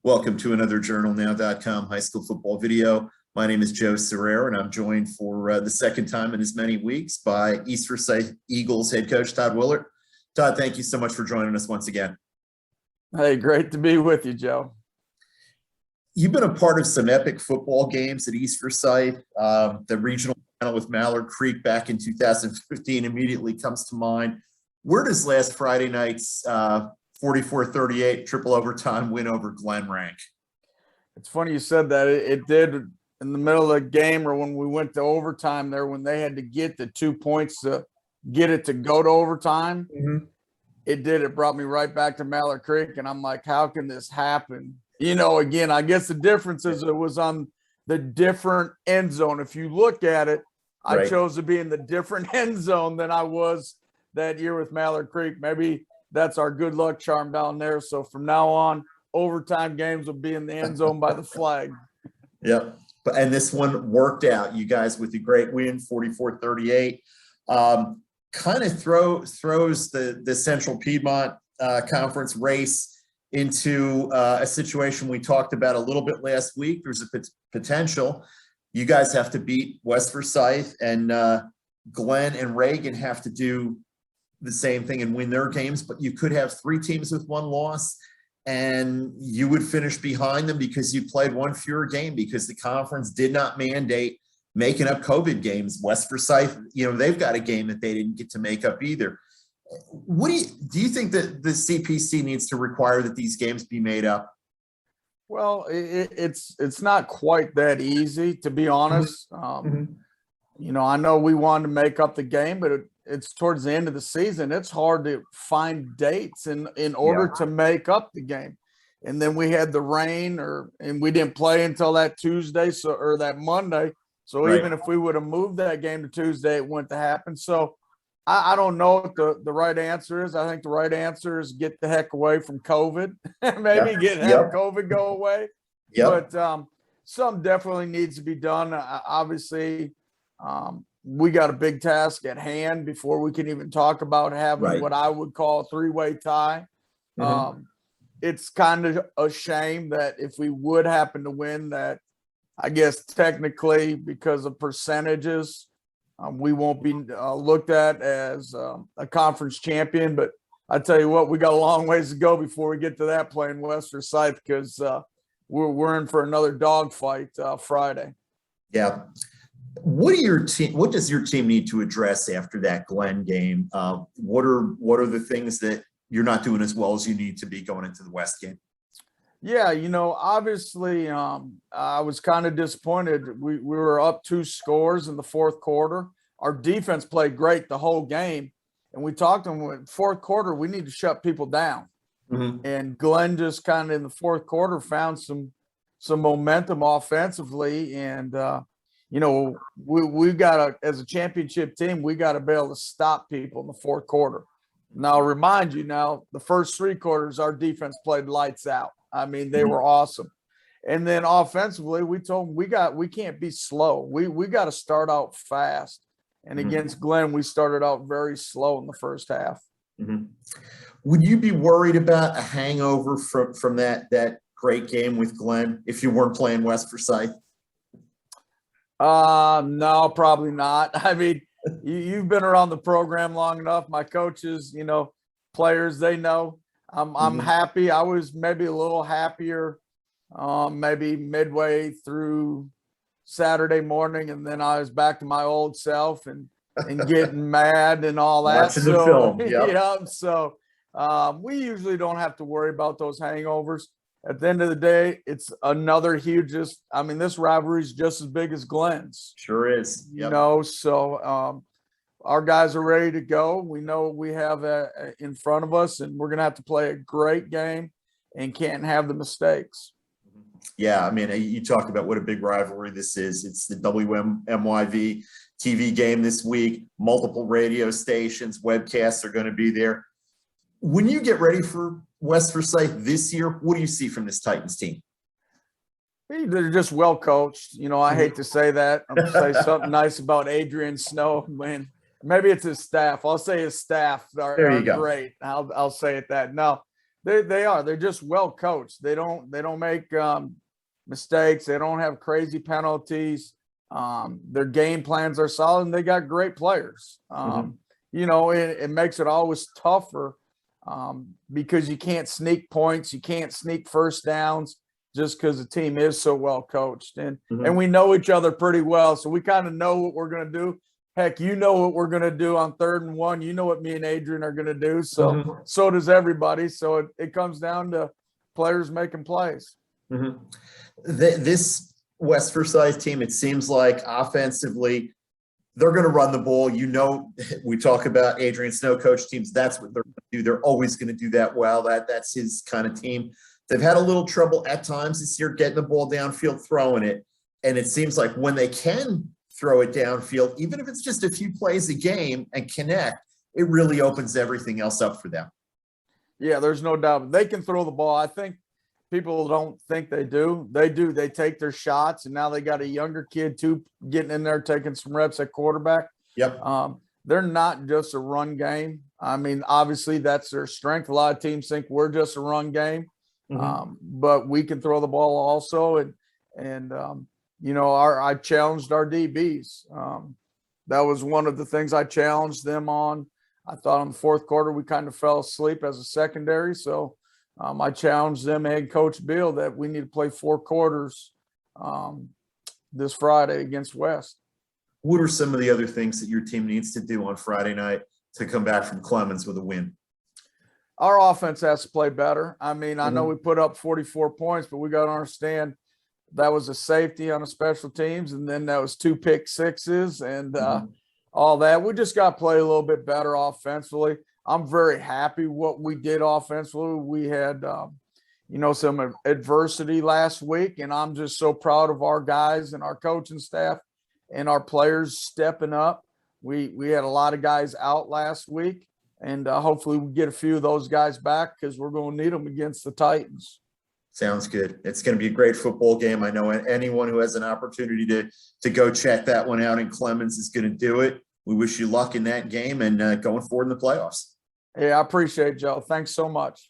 Welcome to another JournalNow.com high school football video. My name is Joe Serrero, and I'm joined for the second time in as many weeks by East Forsyth Eagles head coach Todd Willert. Todd, thank you so much for joining us once again. Hey, great to be with you, Joe. You've been a part of some epic football games at East Forsyth. The regional final with Mallard Creek back in 2015 immediately comes to mind. Where does last Friday night's 44-38 triple overtime win over Glen rank? It's funny you said that. It did in the middle of the game, or when we went to overtime there, when they had to get the 2 points to get it to go to overtime. It did. It brought me right back to Mallard Creek, and I'm like, how can this happen? You know, again, I guess the difference is it was on the different end zone. If you look at it, I chose to be in the different end zone than I was that year with Mallard Creek. Maybe that's our good luck charm down there. So from now on, overtime games will be in the end zone by the flag. Yep. And this one worked out. You guys with a great win, 44-38. Kind of throws the Central Piedmont Conference race into a situation we talked about a little bit last week. There's a potential. You guys have to beat West Forsyth, and Glen and Reagan have to do the same thing and win their games, but you could have three teams with one loss and you would finish behind them because you played one fewer game because the conference did not mandate making up COVID games. West Forsyth, they've got a game that they didn't get to make up either. What do you think that the CPC needs to require that these games be made up? Well, it's not quite that easy, to be honest. I know we wanted to make up the game, but it's towards the end of the season. It's hard to find dates in order to make up the game. And then we had the rain, and we didn't play until that Tuesday, or that Monday. So even if we would have moved that game to Tuesday, it wouldn't have happened. So I don't know what the right answer is. I think the right answer is get the heck away from COVID. Maybe have COVID go away. But something definitely needs to be done. Obviously, we got a big task at hand before we can even talk about having what I would call a three-way tie. It's kind of a shame that if we would happen to win that, I guess technically because of percentages, we won't be looked at as a conference champion. But I tell you what, we got a long ways to go before we get to that playing West Forsyth, because we're in for another dogfight Friday. Yeah. What does your team need to address after that Glen game? What are the things that you're not doing as well as you need to be going into the West game? Yeah, obviously, I was kind of disappointed. We were up 2 scores in the fourth quarter. Our defense played great the whole game, and we talked to them in the fourth quarter, we need to shut people down. And Glen just kind of in the fourth quarter found some momentum offensively, and we got as a championship team, we got to be able to stop people in the fourth quarter. Now, I'll remind you, the first 3 quarters, our defense played lights out. I mean, they were awesome. And then offensively, we told them we can't be slow. We got to start out fast. And against Glen, we started out very slow in the first half. Would you be worried about a hangover from that great game with Glen if you weren't playing West Forsyth? No, probably not. I mean, you've been around the program long enough. My coaches, players, they know. I'm happy. I was maybe a little happier, maybe midway through Saturday morning, and then I was back to my old self and getting mad and all that. Watching the film. So we usually don't have to worry about those hangovers. At the end of the day, it's another huge. This rivalry is just as big as Glen's. Sure is. So our guys are ready to go. We know we have in front of us, and we're going to have to play a great game and can't have the mistakes. Yeah, you talk about what a big rivalry this is. It's the WMYV TV game this week. Multiple radio stations, webcasts are going to be there. When you get ready for West Forsyth this year, what do you see from this Titans team? They're just well coached. I hate to say that. I'm going to say something nice about Adrian Snow, man. Maybe it's his staff. I'll say his staff are great. I'll say it that. No, They are. They're just well coached. They don't make mistakes. They don't have crazy penalties. Their game plans are solid, and they got great players. You know, it makes it always tougher because you can't sneak points, you can't sneak first downs just because the team is so well coached, and we know each other pretty well, so we kind of know what we're going to do. Heck, you know what we're going to do on 3rd and 1. You know what me and Adrian are going to do. So does everybody. So it comes down to players making plays. This West Forsyth team, it seems like offensively, they're going to run the ball. You know, we talk about Adrian Snow coach teams. That's what they're going to do. They're always going to do that well. That's his kind of team. They've had a little trouble at times this year getting the ball downfield, throwing it. And it seems like when they can throw it downfield, even if it's just a few plays a game and connect, it really opens everything else up for them. Yeah, there's no doubt. They can throw the ball. I think people don't think they do. They do. They take their shots, and now they got a younger kid too getting in there, taking some reps at quarterback. Yep. They're not just a run game. I mean, obviously that's their strength. A lot of teams think we're just a run game, but we can throw the ball also. And you know, I challenged our DBs. That was one of the things I challenged them on. I thought in the 4th quarter we kind of fell asleep as a secondary, so I challenged them and Coach Bill that we need to play 4 quarters this Friday against West. What are some of the other things that your team needs to do on Friday night to come back from Clemens with a win? Our offense has to play better. I mean, I know we put up 44 points, but we got to understand that was a safety on a special teams, and then that was 2 pick sixes and all that. We just got to play a little bit better offensively. I'm very happy what we did offensively. We had, you know, some adversity last week, and I'm just so proud of our guys and our coaching staff and our players stepping up. We had a lot of guys out last week, and hopefully we get a few of those guys back because we're going to need them against the Titans. Sounds good. It's going to be a great football game. I know anyone who has an opportunity to go check that one out in Clemens is going to do it. We wish you luck in that game and going forward in the playoffs. Yeah, I appreciate it, Joe. Thanks so much.